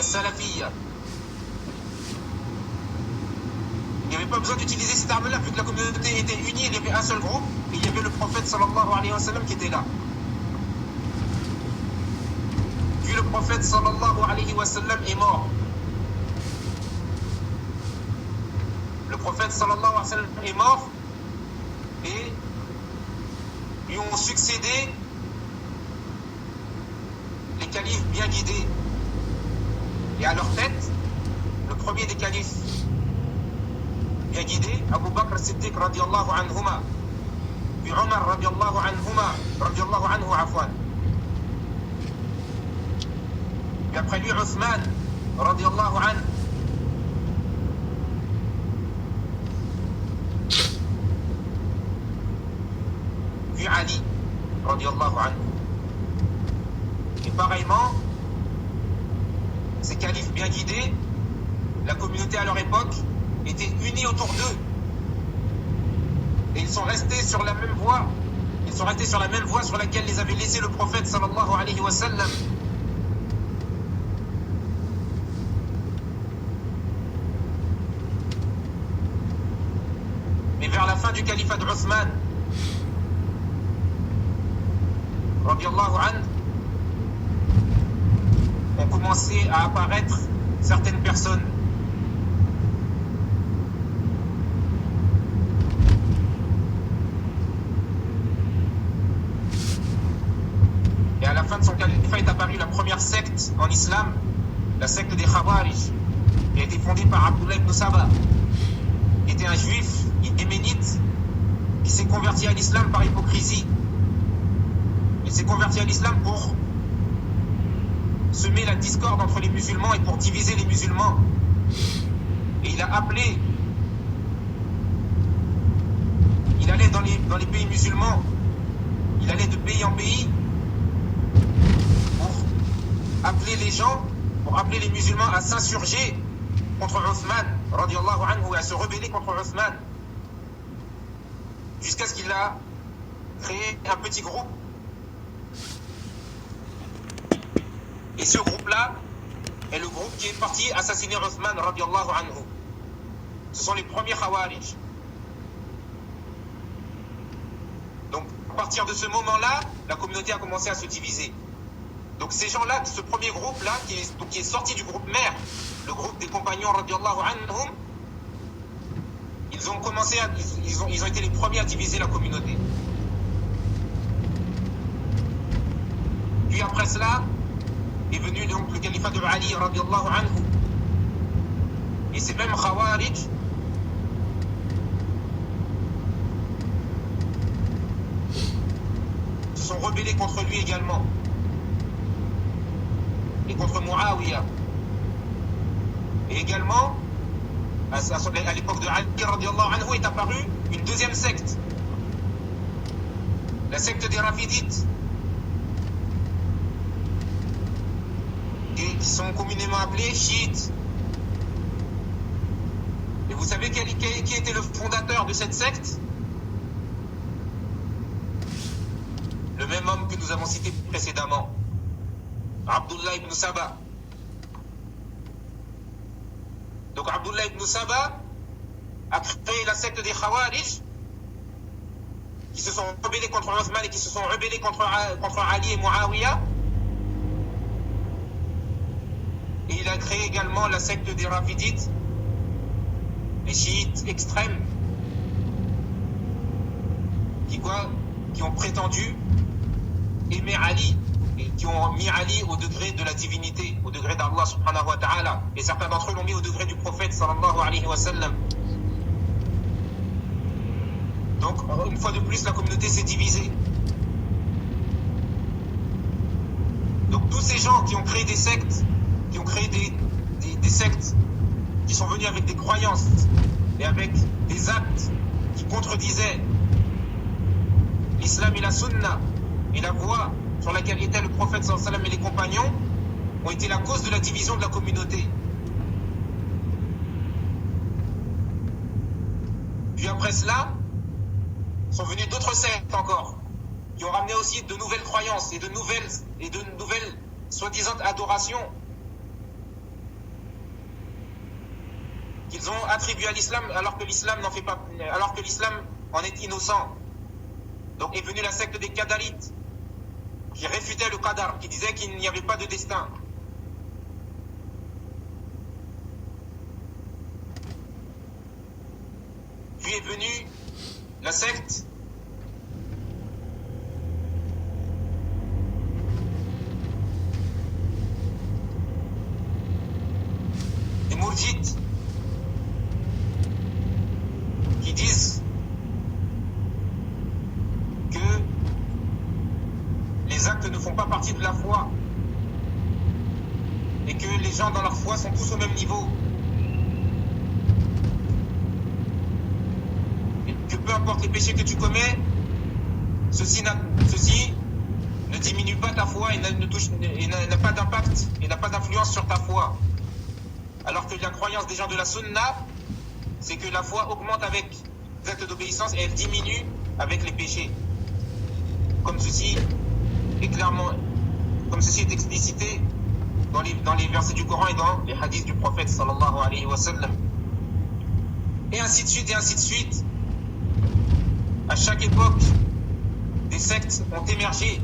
As-Salafiyya. Il n'y avait pas besoin d'utiliser cette arme-là, vu que la communauté était unie, il y avait un seul groupe, et il y avait le prophète sallallahu alayhi wa sallam qui était là. Puis le prophète sallallahu alayhi wa sallam est mort. Le prophète sallallahu alayhi wa sallam est mort, et lui ont succédé les califes bien guidés. Et à leur tête, le premier des califes bien guidé, Abu Bakr as-Siddiq radiallahu anhuma, puis Omar radiallahu anhu afwan. Puis après lui, Uthman radiallahu anhu. Puis Ali radiallahu anhu. Et pareillement, ces califes bien guidés, la communauté à leur époque était unis autour d'eux. Et ils sont restés sur la même voie. Ils sont restés sur la même voie sur laquelle les avait laissés le prophète sallallahu alayhi wa sallam. Mais vers la fin du califat de Uthman, radiyallahu anhu, ont commencé à apparaître certaines personnes. Et à la fin de son califat est apparue la première secte en islam, la secte des Khawarij, qui a été fondée par Abdullah ibn Saba, qui était un juif yéménite qui s'est converti à l'islam par hypocrisie. Il s'est converti à l'islam pour semer la discorde entre les musulmans et pour diviser les musulmans. Et il a appelé, il allait dans les pays musulmans, il allait de pays en pays pour appeler les gens, pour appeler les musulmans à s'insurger contre Uthman, radiallahu anhu, et à se rebeller contre Uthman, jusqu'à ce qu'il a créé un petit groupe. Et ce groupe-là est le groupe qui est parti assassiner Uthman radiallahu anhu. Ce sont les premiers Khawarij. Donc, à partir de ce moment-là, la communauté a commencé à se diviser. Donc, ces gens-là, ce premier groupe-là, qui est sorti du groupe mère, le groupe des compagnons radiallahu anhum, ils ont été les premiers à diviser la communauté. Puis après cela, est venu donc le califat de Ali radiallahu anhu. Et ces mêmes Khawarij se sont rebellés contre lui également. Et contre Muawiyah. Et également, à l'époque de Ali radiallahu anhu est apparue une deuxième secte. La secte des Rafidites, qui sont communément appelés chiites. Et vous savez qui était le fondateur de cette secte? Le même homme que nous avons cité précédemment, Abdullah ibn Saba. Donc Abdullah ibn Saba a créé la secte des Khawarij, qui se sont rebellés contre Uthman et qui se sont rebellés contre Ali et Muawiyah. Et il a créé également la secte des Rafidites, les chiites extrêmes, qui ont prétendu aimer Ali et qui ont mis Ali au degré de la divinité, au degré d'Allah subhanahu wa ta'ala. Et certains d'entre eux l'ont mis au degré du prophète sallallahu alayhi wa sallam. Donc, une fois de plus, la communauté s'est divisée. Donc, tous ces gens qui ont créé des sectes, qui ont créé des sectes, qui sont venus avec des croyances et avec des actes qui contredisaient l'islam et la sunna et la voie sur laquelle était le prophète sallallahu alayhi wa sallam et les compagnons, ont été la cause de la division de la communauté. Puis après cela, sont venues d'autres sectes encore, qui ont ramené aussi de nouvelles croyances et de nouvelles soi-disant adorations. qu'ils ont attribué à l'islam alors que l'islam n'en fait pas, alors que l'islam en est innocent. Donc est venue la secte des Qadarites qui réfutait le Qadar, qui disait qu'il n'y avait pas de destin. Puis est venue la secte des Mourjites qui disent que les actes ne font pas partie de la foi et que les gens dans leur foi sont tous au même niveau. Et que peu importe les péchés que tu commets, ceci ne diminue pas ta foi et n'a pas d'impact et n'a pas d'influence sur ta foi. Alors que la croyance des gens de la Sunna, c'est que la foi augmente avec les actes d'obéissance et elle diminue avec les péchés. Comme ceci est explicité dans les versets du Coran et dans les hadiths du prophète sallallahu alayhi wa sallam. Et ainsi de suite, et ainsi de suite. À chaque époque, des sectes ont émergé